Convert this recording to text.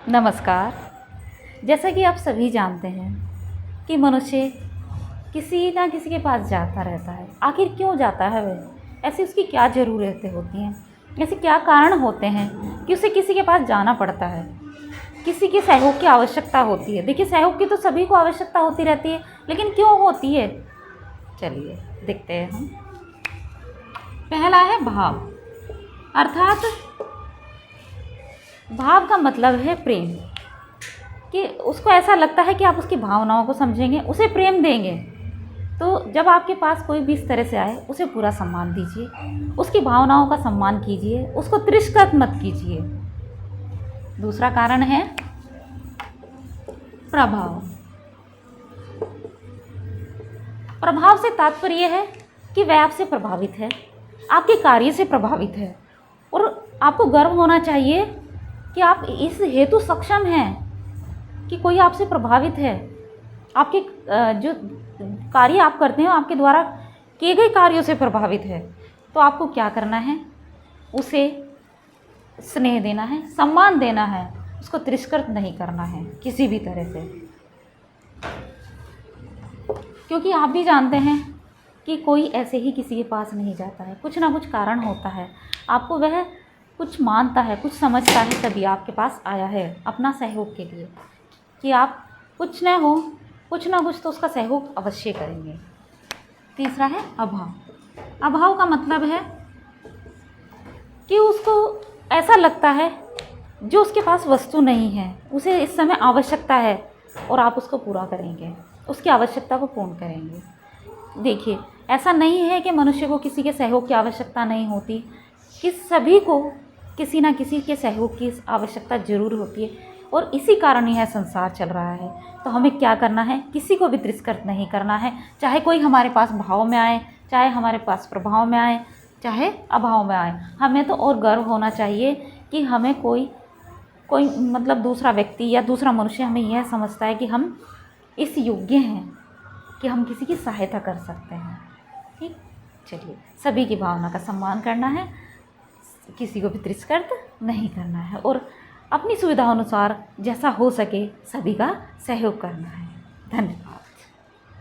नमस्कार। जैसा कि आप सभी जानते हैं कि मनुष्य किसी ना किसी के पास जाता रहता है। आखिर क्यों जाता है वह? ऐसी उसकी क्या ज़रूरतें होती हैं? ऐसे क्या कारण होते हैं कि उसे किसी के पास जाना पड़ता है? किसी के सहयोग की आवश्यकता होती है। देखिए, सहयोग की तो सभी को आवश्यकता होती रहती है, लेकिन क्यों होती है? चलिए देखते हैं हम। पहला है भाव, अर्थात भाव का मतलब है प्रेम। कि उसको ऐसा लगता है कि आप उसकी भावनाओं को समझेंगे, उसे प्रेम देंगे। तो जब आपके पास कोई भी इस तरह से आए, उसे पूरा सम्मान दीजिए, उसकी भावनाओं का सम्मान कीजिए, उसको तिरस्कृत मत कीजिए। दूसरा कारण है प्रभाव। प्रभाव से तात्पर्य है कि वह आपसे प्रभावित है, आपके कार्य से प्रभावित है, और आपको गर्व होना चाहिए कि आप इस हेतु सक्षम हैं कि कोई आपसे प्रभावित है। आपके जो कार्य आप करते हैं, आपके द्वारा किए गए कार्यों से प्रभावित है। तो आपको क्या करना है? उसे स्नेह देना है, सम्मान देना है, उसको तिरस्कृत नहीं करना है किसी भी तरह से। क्योंकि आप भी जानते हैं कि कोई ऐसे ही किसी के पास नहीं जाता है, कुछ ना कुछ कारण होता है। आपको वह कुछ मानता है, कुछ समझता है, तभी आपके पास आया है अपना सहयोग के लिए। कि आप कुछ न हो, कुछ ना कुछ तो उसका सहयोग अवश्य करेंगे। तीसरा है अभाव। अभाव का मतलब है कि उसको ऐसा लगता है जो उसके पास वस्तु नहीं है, उसे इस समय आवश्यकता है, और आप उसको पूरा करेंगे, उसकी आवश्यकता को पूर्ण करेंगे। देखिए, ऐसा नहीं है कि मनुष्य को किसी के सहयोग की आवश्यकता नहीं होती, कि सभी को किसी ना किसी के सहयोग की आवश्यकता ज़रूर होती है, और इसी कारण यह संसार चल रहा है। तो हमें क्या करना है? किसी को भी तिरस्कृत नहीं करना है, चाहे कोई हमारे पास भाव में आए, चाहे हमारे पास प्रभाव में आए, चाहे अभाव में आए। हमें तो और गर्व होना चाहिए कि हमें कोई मतलब दूसरा व्यक्ति या दूसरा मनुष्य हमें यह समझता है कि हम इस योग्य हैं कि हम किसी की सहायता कर सकते हैं। ठीक, चलिए, सभी की भावना का सम्मान करना है, किसी को भी तिरस्कृत नहीं करना है, और अपनी सुविधा अनुसार जैसा हो सके सभी का सहयोग करना है। धन्यवाद।